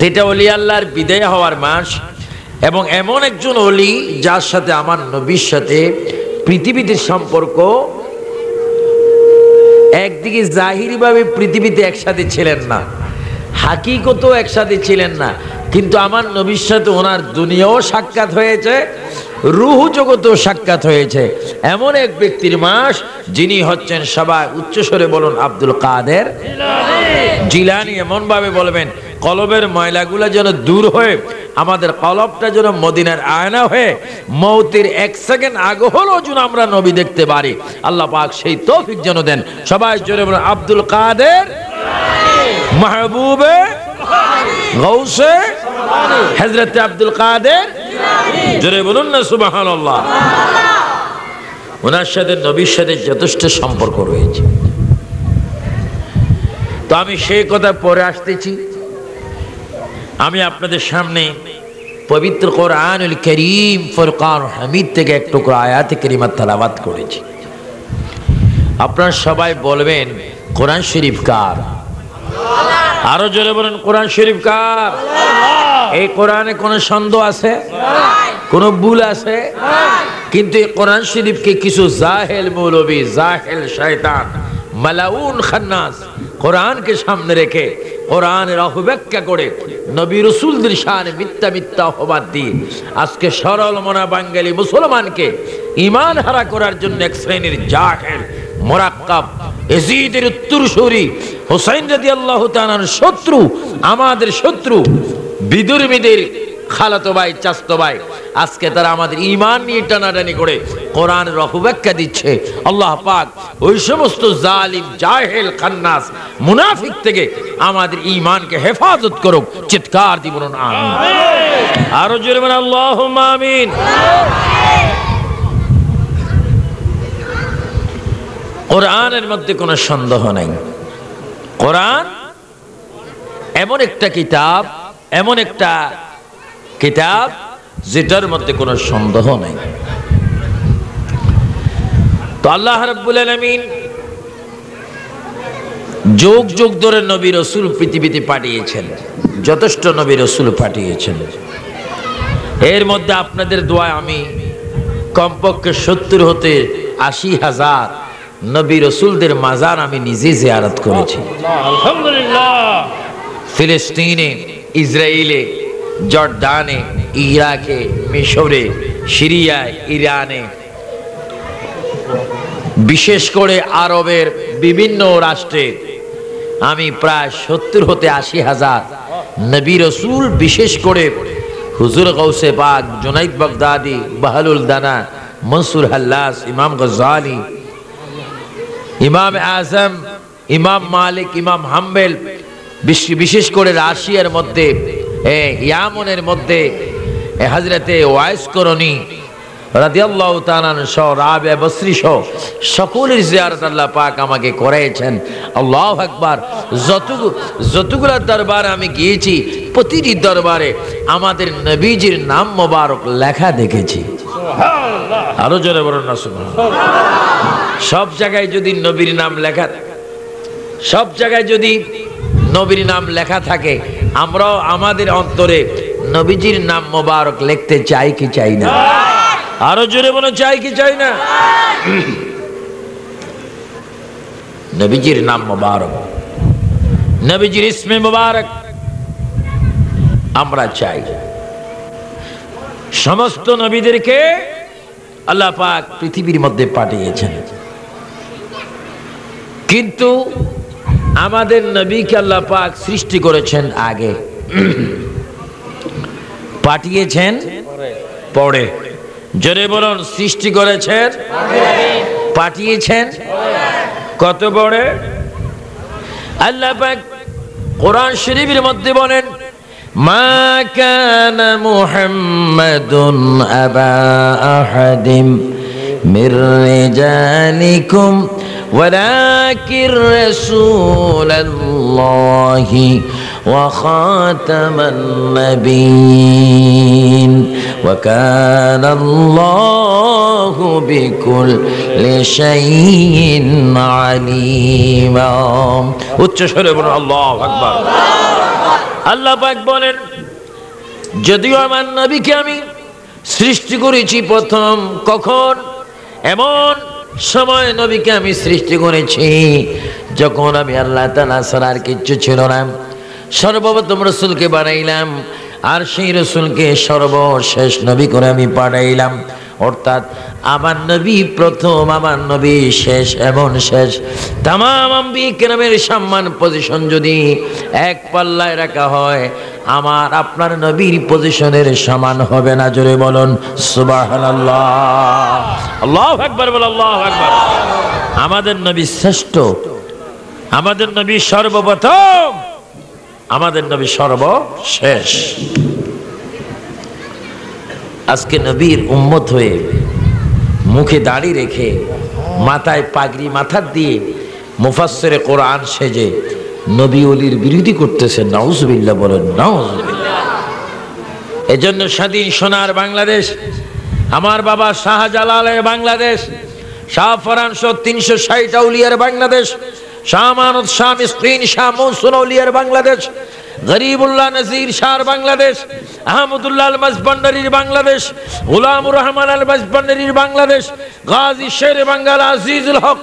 এটা ওলি আল্লাহর বিদায় হওয়ার মাস এবং এমন একজন ওলি যার সাথে আমার নবীর সাথে পৃথিবীতে সম্পর্ক, একদিকে জাহিরিভাবে পৃথিবীতে একসাথে ছিলেন না, হাকিকতও একসাথে ছিলেন না, কিন্তু আমার নবীর সাথে ওনার দুনিয়াও সাক্ষাৎ হয়েছে, রূহ জগতেও সাক্ষাৎ হয়েছে। এমন এক ব্যক্তির মাস যিনি হচ্ছেন, সবাই উচ্চস্বরে বলুন, আব্দুল কাদের জিলানী। এমন ভাবে বলবেন কলবের ময়লাগুলা যেন দূর হয়ে আমাদের কলবটা যেন মদিনার আয়না হয়ে মৌতের 1 সেকেন্ড আগে হলেও যেন আমরা নবী দেখতে পারি। আল্লাহ পাক সেই তৌফিক যেন দেন। সবাই জোরে বলুন, আব্দুল কাদের মাহবুবে গৌসে হযরত আব্দুল কাদের, জোরে বলুন না সুবহানাল্লাহ। ওনার সাথে নবীর সাথে যথেষ্ট সম্পর্ক রয়েছে। তো আমি সেই কথা পরে আসতেছি। আমি আপনাদের সামনে পবিত্র কোরআনুল কারীম ফুরকান হামিদ থেকে এক টুকরো আয়াতে কারিমা তেলাওয়াত করেছি। আপনারা সবাই বলবেন কোরআন শরীফ কার? আরো জোরে বলেন, কোরআন শরীফ কার? এই কোরআনে কোনো সন্দেহ আছে? কোনো ভুল আছে? কিন্তু এই কোরআন শরীফকে কিছু জাহেল মৌলবী, জাহেল শয়তান, মালাউন খান্নাস কোরআনকে সামনে রেখে কোরআনের অপব্যাখ্যা করে নবী রাসূলদের শানে মিথ্যা মিথ্যা অপবাদ দিয়ে আজকে সরল মনা বাঙালি মুসলমানকে ঈমান হারা করার জন্য এক শ্রেণীর জাহেল মুরাক্কাব ইয়াজিদের উত্তরসূরি হুসাইন রাদিয়াল্লাহু তাআলার শত্রু, আমাদের শত্রু, বিদুর্মীদের খালাতো ভাই, চাচতো ভাই, আজকে তারা আমাদের ঈমান নিয়ে টানাটানি করে কোরআনের অপব্যাখ্যা দিচ্ছে। আল্লাহ পাক ওই সমস্ত জালিম, জাহেল, খান্নাস, মুনাফিক থেকে আমাদের ঈমানকে হেফাজত করুক। চিৎকার দিয়ে বলুন আমিন। আরো জোরে বলুন আল্লাহুম্মা আমিন। কোরআনের মধ্যে কোনো সন্দেহ নাই। কোরআন এমন একটা কিতাব, এমন একটা কিতাব যেটার মধ্যে কোনো সন্দেহ নাই। তো আল্লাহ রাব্বুল আলামিন যুগ যুগ ধরে নবী রাসূল পৃথিবীতে পাঠিয়েছেন, যথেষ্ট নবী রাসূল পাঠিয়েছেন। এর মধ্যে আপনাদের দোয়ায় আমি কমপক্ষে 70 হতে 80,000 নবী রাসূলদের মাজার আমি নিজে জিয়ারত করেছি। আলহামদুলিল্লাহ। ফিলিস্তিনে, ইসরায়েলে, জর্দানে, ইরাকে, মিশরে, সিরিয়ায়, ইরানে, বিশেষ করে আরবের বিভিন্ন রাষ্ট্রে আমি প্রায় 70 হতে 80,000 নবী রাসূল, বিশেষ করে হুজুর গৌসে পাক, জুনাইদ বাগদাদি, বাহলুল দানা, মনসুর হাল্লাস, ইমাম গজ্জালি, ইমাম আজম, ইমাম মালিক, ইমাম হাম্বেল, বিশেষ করে রাশিয়ার মধ্যে, ইয়ামনের মধ্যে হযরতে ওয়াইস করণী রাদিয়াল্লাহু তাআলা সহ, রাবিয়া বসরি সহ সকলের জিয়ারত আল্লাহ পাক আমাকে করেছেন। আল্লাহু আকবার। যতগুলা দরবারে আমি গিয়েছি, প্রতিটি দরবারে আমাদের নবীজির নাম মোবারক লেখা দেখেছি। আরো জোরে বলুন না সুবহানাল্লাহ। সব জায়গায় যদি নবীর নাম লেখা, সব জায়গায় যদি নবীর নাম লেখা থাকে, আমরাও আমাদের অন্তরে নবীজির নাম মোবারক লিখতে চাই কি চাই না? আরো জোরে বলো, চাই কি চাই না? নবীজির নাম মোবারক, নবীজির ইসমে মোবারক আমরা চাই। সমস্ত নবীদেরকে আল্লাহ পাক পৃথিবীর মধ্যে পাঠিয়েছেন, কিন্তু আমাদের নবীকে আল্লাহ পাক সৃষ্টি করেছেন আগে, পাঠিয়েছেন পরে। জোরে বলুন, সৃষ্টি করেছেন, পাঠিয়েছেন কত পরে? আল্লাহ পাক কোরআন শরীফের মধ্যে বলেন, মা কানা মুহাম্মাদুন আবা আহাদিম মির রিজালিকুম ওয়ালাকির রাসূলুল্লাহি ওয়া খাতামান নাবিয়্যিন ওয়া কানা আল্লাহু বিকুল্লি শাইইন আলিমা। উচ্চ স্বরে বলুন আল্লাহু আকবার। আল্লাহ পাক বলেন, যদিও আমার নবীকে আমি সৃষ্টি করেছি প্রথম, কখন? এমন সময় নবীকে আমি সৃষ্টি করেছি যখন আমি আল্লাহ তাআলা ছাড়া আর কিচ্ছু ছিল না। সর্বপ্রথম রসুলকে বানাইলাম, আর সেই রসুলকে সর্বশেষ নবী করে আমি পাঠাইলাম। অর্থাৎ আমার নবী প্রথম, আমার নবী শেষ, এমন শেষ। তামাম আম্বিয়া কেরামের সম্মান পজিশন যদি এক পাল্লায় রাখা হয়, আমার আপনার নবীর পজিশনের সমান হবে না। জোরে বলুন সুবহানাল্লাহ। আল্লাহু আকবার, বল আল্লাহু আকবার। আমাদের নবী শ্রেষ্ঠ, আমাদের নবী সর্বপ্রথম, আমাদের নবী সর্বশেষ। আজকে নবীর উম্মত হয়ে মুখে দাড়ি রেখে মাথায় পাগড়ি মাথার দিয়ে মুফাসসিরে কোরআন সেজে নবী ওলির বিরোধী করতেছে। নাউজুবিল্লাহ, বলেন নাউজুবিল্লাহ। এজন্য স্বাধীন সোনার বাংলাদেশ, আমার বাবা শাহজালালের বাংলাদেশ, শাহ ফরান 360 আউলিয়ার বাংলাদেশ, শাহ মানত শাহ মিসকিন শাহ মৌসুন আউলিয়ার বাংলাদেশ, গরিবুল্লাহ নজির শাহর বাংলাদেশ, আহমদুল্লাহ আল মাসবান্ডারির বাংলাদেশ, গোলামুর রহমান আল মাসবান্ডারির বাংলাদেশ, গাজী শের বাঙ্গাল আজিজুল হক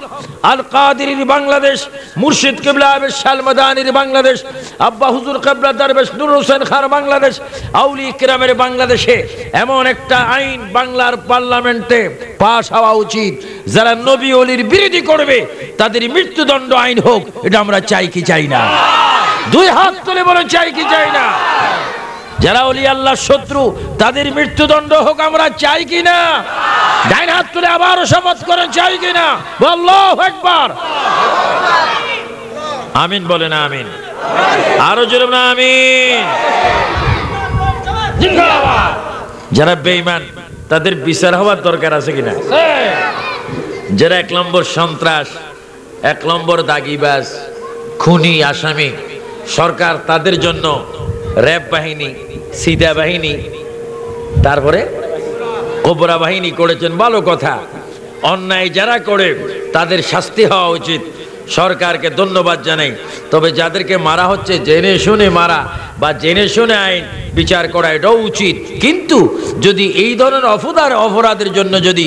আল কাদিরির বাংলাদেশ, মুর্শিদ কিবলা আবেদ শাল মাদানির বাংলাদেশ, আব্বা হুজুর কিবলা দরবেশ নূর হোসেন খার বাংলাদেশ। আউলিয়া কিরামের বাংলাদেশে এমন একটা আইন বাংলার পার্লামেন্টে পাশ হওয়া উচিত, যারা নবী ওলির বিরোধী করবে তাদের মৃত্যুদণ্ড আইন হোক। এটা আমরা চাই কি চাই না? দুই হাত তুলে বলে চাই কি চাই না? যারা ওলি আল্লাহর শত্রু তাদের মৃত্যুদণ্ড হোক, আমরা চাই কি না? ডাইন হাত তুলে আবারও শপথ করেন, চাই কি না? আল্লাহু আকবার। আমিন বলেন, আমিন। আরো জোরে না আমিন। যারা বেঈমান তাদের বিচার হওয়ার দরকার আছে কিনা? যারা 1 নম্বর সন্ত্রাস, 1 নম্বর দাগিবাজ, খুনি, আসামি, সরকার তাদের জন্য র্যাব বাহিনী, সিদা বাহিনী, তারপরে কোবরা বাহিনী করেছেন। ভালো কথা। অন্যায় যারা করে তাদের শাস্তি হওয়া উচিত। সরকারকে ধন্যবাদ জানাই। তবে যাদেরকে মারা হচ্ছে জেনে শুনে মারা বা জেনে শুনে আইন বিচার করা, এটাও উচিত। কিন্তু যদি এই ধরনের অপরাধের জন্য যদি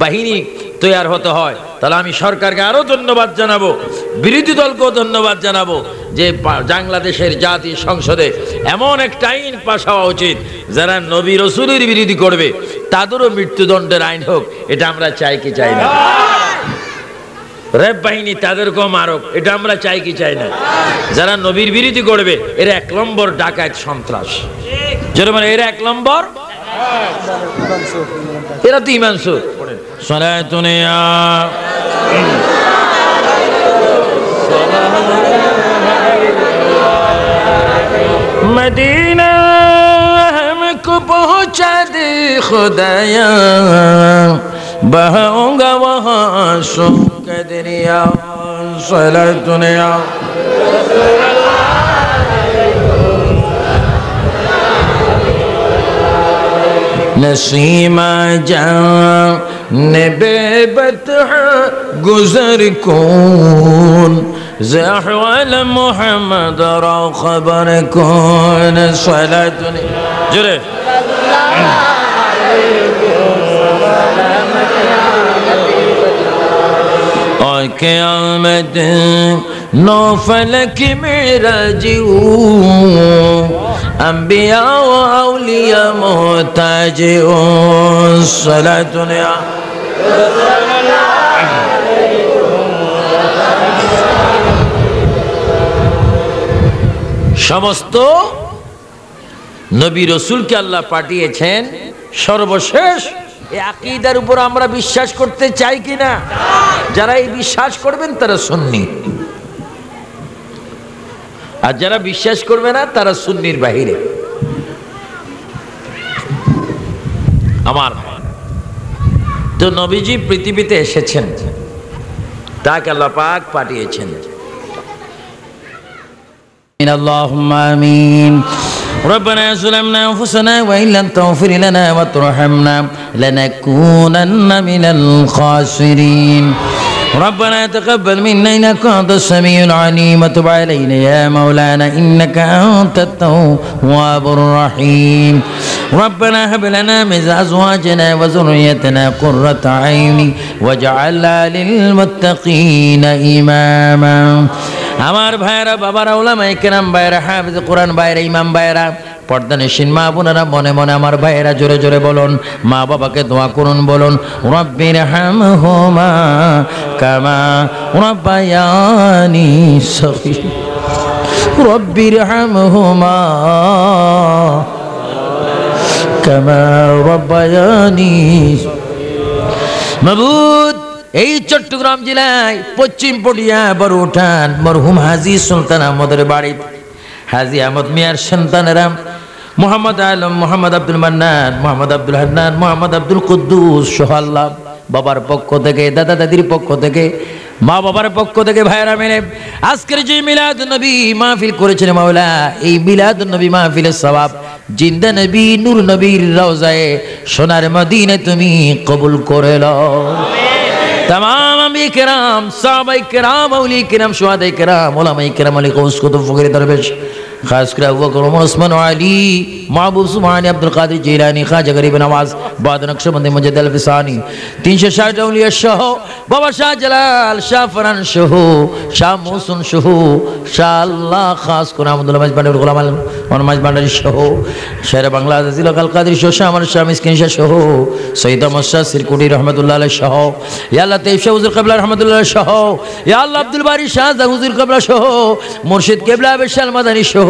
বাহিনী তৈরি হতে হয়, তাহলে আমি সরকারকে আরো ধন্যবাদ জানাবো, বিরোধী দলকেও ধন্যবাদ জানাবো যে বাংলাদেশের জাতীয় সংসদে এমন একটা আইন পাস হওয়া উচিত, যারা নবী রসুলের বিরোধী করবে তাদেরও মৃত্যুদণ্ডের আইন হোক। এটা আমরা চাই কি চাই না? র্যাব বাহিনী তাদেরকেও মারক, এটা আমরা চাই কি চাই না? যারা নবীর বিরোধী করবে এরা 1 নম্বর ডাকাত, সন্ত্রাস। যেটা মানে এরা 1 নম্বর, এরা তো ইমানসুর। সালাতুনিয়া मदीना हमको पहुँचा दे खुदाया, बहाऊंगा वहाँ सुख दरिया। सलातुनिया नसीमा जान बेबतह गुजर कौन, ज़हवाल मोहम्मद रा खबर कौन। सलातुनिया जुरे और क़यामत नौ फलक मेरा जीऊ, अंबिया व औलिया मोहताज ओ। सलातुनिया সমস্ত নবী রসুলকে আল্লাহ পাঠিয়েছেন সর্বশেষ। এই আকীদার উপর আমরা বিশ্বাস করতে চাই কিনা? যারা এই বিশ্বাস করবেন তারা সুন্নি, আর যারা বিশ্বাস করবে না তারা সুন্নির বাহিরে। আমার তো নবীজি পৃথিবীতে এসেছেন, তাকে আল্লাহ পাক পাঠিয়েছেন। اللهم آمين. ربنا ظلمنا أنفسنا وإن لم تغفر لنا وترحمنا لنكونن من الخاسرين. ربنا تقبل منا إنك أنت السميع العليم وتب علينا يا مولانا إنك أنت التواب الرحيم ربنا هب لنا من أزواجنا وذريتنا قرة عين واجعلنا للمتقين إماما আমার ভাইরা বাবারা উলামায়ে কেরাম ভাইরা হাফেজ কোরআন ভাইরা ইমাম ভাইরা পর্দানিশীন মা বোনেরা মনে মনে আমার ভাইয়েরা জোরে জোরে বলুন মা বাবাকে দোয়া করুন বলুন রব্বির হামহুমা কামা রাব্বায়ানি সগীরা রব্বির হামহুমা কামা রাব্বায়ানি মাবুদ এই চট্টগ্রাম জেলায় পশ্চিম পটিয়া বড়উঠান মরহুম হাজী সুলতান আহমদের বাড়ি হাজী আহমদ মিয়ার সন্তানেরা মোহাম্মদ আলম, মোহাম্মদ আব্দুল মান্নান, মোহাম্মদ আব্দুল হান্নান, মোহাম্মদ আব্দুল কুদ্দুস সোহাল্লাহ বাবার পক্ষ থেকে, দাদা দাদির পক্ষ থেকে, মা বাবার পক্ষ থেকে ভাইরা মিলে আজকের যে মিলাদুন নবী মাহফিল করেছেন মাওলা, এই মিলাদুন নবী মাহফিলের সওয়াব জিন্দা নবী নূর নবীর রওজায়ে সোনার মদিনায় তুমি কবুল করে লও। तमाम अंबिया किराम, सहाबाए किराम, औलिया किराम, शुहदाए किराम, उलमाए किराम, अली गौस कुतुब फकीर दरवेश, खास कर अबू बकर उमर उस्मान अली महबूब सुभानी अब्दुल कादिर जिलानी ख्वाजा गरीब नवाज बाद नक्शबंदी मुजद्दिद अल फिसानी 360 औलिया शाह बाबा शाह जलाल शाह फरान शाह शाह मौसुन शाह शाह अल्लाह खास कर अहमदुल्लाह मजबानी गुलाम और मजबानी शाह शेर बांग्लादेश लोकल कादिर शाह शाह अमर शाह मिस्किन शाह सईद अहमद शाह सिरकुटी रहमतुल्लाह अलैह शाह या अल्लाह तैयब शाह हुजूर क़िबला रहमतुल्लाह शाह या अल्लाह अब्दुल बारी शाह हुजूर क़िबला शाह मुर्शिद क़िबला बिशाल मदनी शाह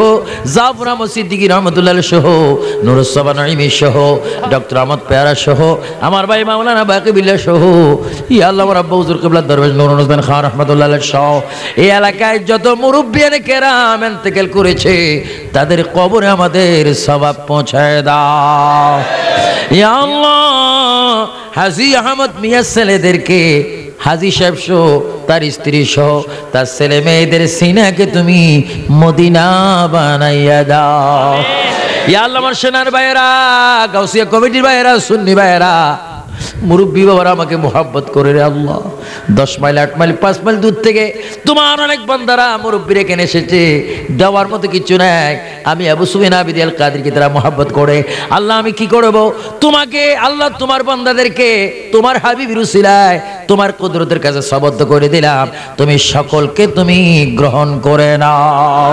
জাফর আহমদ সিদ্দিকী রহমতুল্লাহ সহ নুরুস-সাবা নঈমী সহ ডক্টর আহমদ পেয়ারা সহ আমার ভাই মাওলানা বাকি বিল্লাহ সহ ইয়া আল্লাহ রাব্বু হুজুর কিবলা দরবেশ নুরুল হুসেন খান রাহমাতুল্লাহ সহ এই এলাকায় যত মুরব্বিয়ানে কেরাম ইন্তেকাল করেছে তাদের কবরে আমাদের সওয়াব পৌঁছায় দাও ইয়া আল্লাহ। হাজী আহমদ মিয়া ছেলেদেরকে হাজী সাহেব সহ তার স্ত্রী সহ তার ছেলে মেয়েদের সিনাকে তুমি মদিনা বানাইয়া দাও ইয়া আল্লাহ। আমার সেনার ভাইয়েরা, গাউসিয়া কমিটির ভাইয়েরা, সুন্নি ভাইয়েরা, মুরব্বী বাবারা আমাকে মোহাব্বত করে রে আল্লাহ। 10 মাইল 8 মাইল 5 মাইল দূর থেকে তোমার অনেক বান্দারা মুরব্বীর এখানে এসেছে, দেওয়ার মতো কিছু নাই। আমি আবু সুফিয়ান আবিদ আল কাদেরকে তারা মোহাব্বত করে আল্লাহ আমি কি করব তোমাকে আল্লাহ তোমার বান্দাদেরকে তোমার হাবিবের উসিলায় তোমার কুদরতের কাছে সবদ্ধ করে দিলাম, তুমি সকলকে তুমি গ্রহণ করে নাও।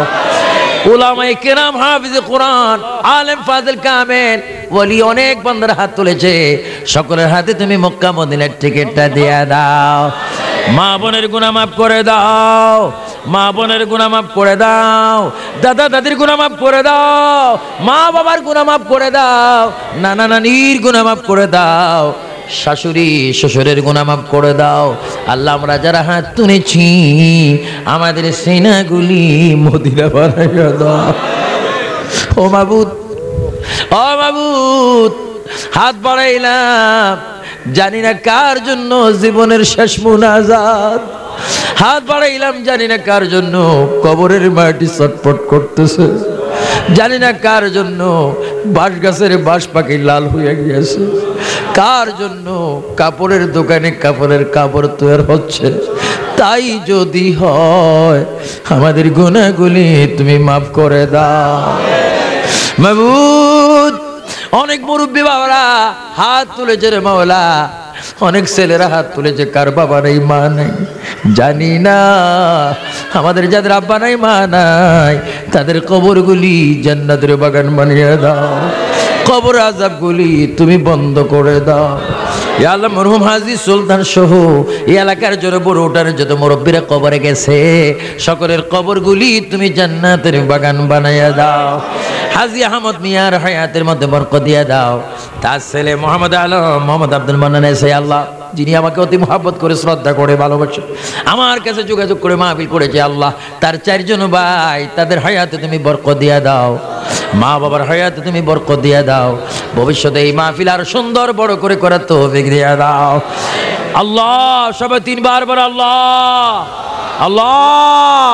উলামায়ে কেরাম, হাফিজে কোরআন, আলেম ফাজিল কামেল ওলি অনেক বান্দার হাত তুলেছে, সকলের হাতে তুমি মক্কা মদিনার টিকিটটা দিয়ে দাও। মা বোনের গুনাহ মাফ করে দাও, মা বোনের গুনাহ মাফ করে দাও, দাদা দাদির গুনাহ মাফ করে দাও, মা বাবার গুনাহ মাফ করে দাও, নানা নানির গুনাহ মাফ করে দাও, শাশুড়ি শ্বশুরের গুনাহ মাফ করে দাও। আল্লাহ আমরা যারা হাত তুলেছি আমাদের সিনাগুলি মদিনা বানাইয়া দাও। ও মাবুদ, ও মাবুদ, হাত বাড়াইলাম জানি না কার জন্য জীবনের শেষ মুনাজাত, হাত বাড়াইলাম জানি না কার জন্য কবরের মাটি ছটফট করতেছে, জানি না কার জন্য বাঁশ গাছের বাঁশ পাখি লাল হয়ে গিয়েছে, কার জন্য কাপড়ের দোকানে কাপড়ের কাপড় তৈরি হচ্ছে। তাই যদি হয় আমাদের গুনাহগুলি তুমি মাফ করে দাও মাবুদ। অনেক মুরব্বী বাবারা হাত তুলেছে রে মাওলা, অনেক ছেলেরা হাত তুলেছে, কার বাবা নেই মা নেই জানি না। আমাদের যাদের আব্বা নাই মা নাই তাদের কবরগুলি জান্নাতের বাগান বানিয়ে দাও, কবর আযাবগুলি তুমি বন্ধ করে দাও ইয়া আল্লাহ। মরহুম হাজী সুলতান সহ এই এলাকার জোরে বড় ওঠার যত মুরব্বীরা কবরে গেছে সকলের কবরগুলি তুমি জান্নাতের বাগান বানাইয়া দাও। হাজী আহমদ মিয়ার হায়াতের মধ্যে বরকত দিয়ে দাও। তার ছেলে মোহাম্মদ আলম, মোহাম্মদ আব্দুল মান্নান এসে আল্লাহ যিনি আমাকে অতি মহব্বত করে শ্রদ্ধা করে ভালোবাসে আমার কাছে যোগাযোগ করে মাহফিল করেছে আল্লাহ, তার 4 জন ভাই তাদের হায়াতে তুমি বরকত দিয়ে দাও, মা বাবার হায়াতে তুমি বরকত দিয়ে দাও, ভবিষ্যতে এই মাহফিল আর সুন্দর বড় করে করার তৌফিক দিয়ে দাও আল্লাহ। সবাই 3 বার বল আল্লাহ আল্লাহ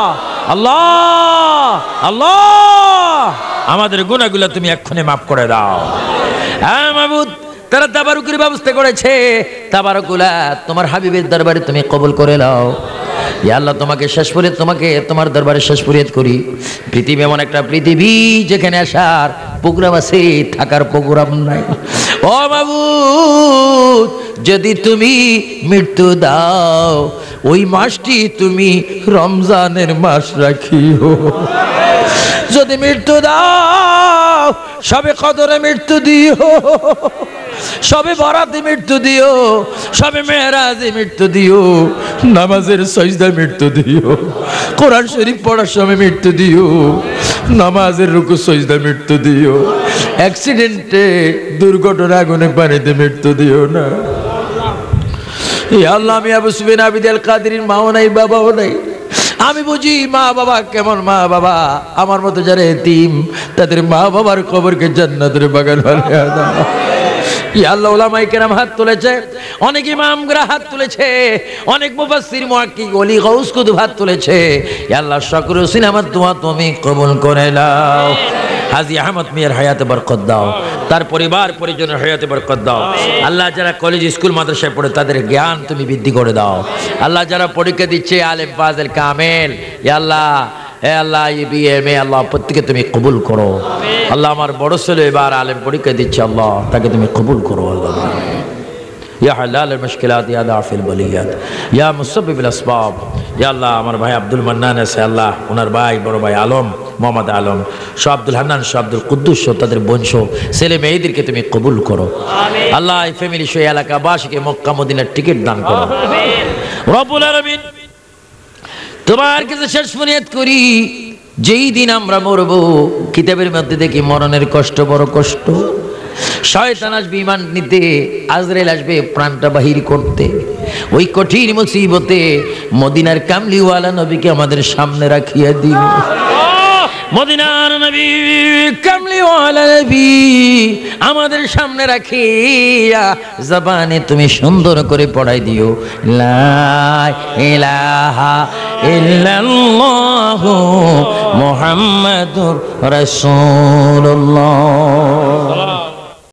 আল্লাহ আল্লাহ। আমাদের গুনাহগুলো তুমি এক্ষুনি মাফ করে দাও হ্যাঁ মাবুদ। তারা তাবারুকের ব্যবস্থা করেছে। তাবারুকুলা তোমার হাবিবের দরবারে তুমি কবুল করে নাও। ইয়া আল্লাহ, তোমাকে শেষ করে তোমাকে তোমার দরবারে শেষ ফরিয়াদ করি। পৃথিবী এমন একটা পৃথিবী যেখানে আসার প্রোগ্রাম আছে, থাকার প্রোগ্রাম নাই। ও মাবুদ, যদি তুমি মৃত্যু দাও, ওই মাসটি তুমি রমজানের মাস রাখিও। যদি মৃত্যু দাও, সবে কদরে মৃত্যু দিও, সবে বরাতে মৃত্যু দিও, সবে মেরাজে মৃত্যু দিও, নামাজের সাজদায় মৃত্যু দিও, কোরআন শরীফ পড়ার সময় মৃত্যু দিও, নামাজের রুকু সাজদায় মৃত্যু দিও, অ্যাক্সিডেন্টে দুর্ঘটনা আগুনে পানিতে মৃত্যু দিও না। ইয়া আল্লাহ, আমি আবু সুফিয়ান আবিদ আল কাদেরীর মাও নাই, বাবাও নাই। আমি বুঝি মা বাবা কেমন মা বাবা। আমার মতো যারা এতিম, তাদের মা বাবার কবরকে জান্নাতের বাগান বানিয়ে দাও। ইয়া আল্লাহ, উলামায়ে কেরাম হাত তুলেছে, অনেক ইমামরা হাত তুলেছে, অনেক মুফাসসির মুহাক্কিক ওলি গাউস কুতুব হাত তুলেছে। ইয়া আল্লাহ, সকল ওসিলা আমার দোয়া তুমি কবুল করে নাও। হাজী আহমদ মিয়ার হায়াতে বরকত দাও, তার পরিবার পরিজনের হায়াতে বরকত দাও। আল্লাহ, যারা কলেজ স্কুল মাদ্রাসায় পড়ে তাদের জ্ঞান তুমি বৃদ্ধি করে দাও। আল্লাহ, যারা পরীক্ষা দিচ্ছে আলেম ফাজেল কামেল, ইয়া আল্লাহ, হে আল্লাহ, বিএমএ আল্লাহ প্রত্যেকে তুমি কবুল করো। আল্লাহ, আমার বড় ছেলে এবার আলেম পরীক্ষা দিচ্ছে, আল্লাহ তাকে তুমি কবুল করো। আল্লাহ, ইয়া হালাল মুশকিলাত, ইয়া দাফিল বলিয়াত, ইয়া মুসাব্বিবুল আসবাব। ইয়া আল্লাহ, আমার ভাই আব্দুল মান্নান আছে, আল্লাহ ওনার ভাই বড় ভাই আলম মোহাম্মদ আলম, শাহ আব্দুল হান্নান, শাহ আব্দুল কুদ্দুস, তাদের বংশ ছেলে মেয়েদেরকে তুমি কবুল করো। আল্লাহ, এই ফ্যামিলি সহ এলাকাবাসীকে মক্কা মদিনার টিকিট দান করো রব্বুল আলামিন। তোমার কাছে শেষ ফরিয়াদ করি, যেই দিন আমরা মরব, কিতাবের মধ্যে দেখি মরণের কষ্ট বড় কষ্ট। শয়তান আসবে ঈমান নিতে, আজরাইল আসবে প্রাণটা বাহির করতে। ওই কঠিন মুসিবতে মদিনার কামলিওয়ালা নবীকে আমাদের সামনে রাখিয়া দিও। মদিনার নবী, কামলিওয়ালা নবী আমাদের সামনে রাখিয়া জবানে তুমি সুন্দর করে পড়াই দিও, লা ইলাহা ইল্লাল্লাহু মুহাম্মাদুর রাসূলুল্লাহ।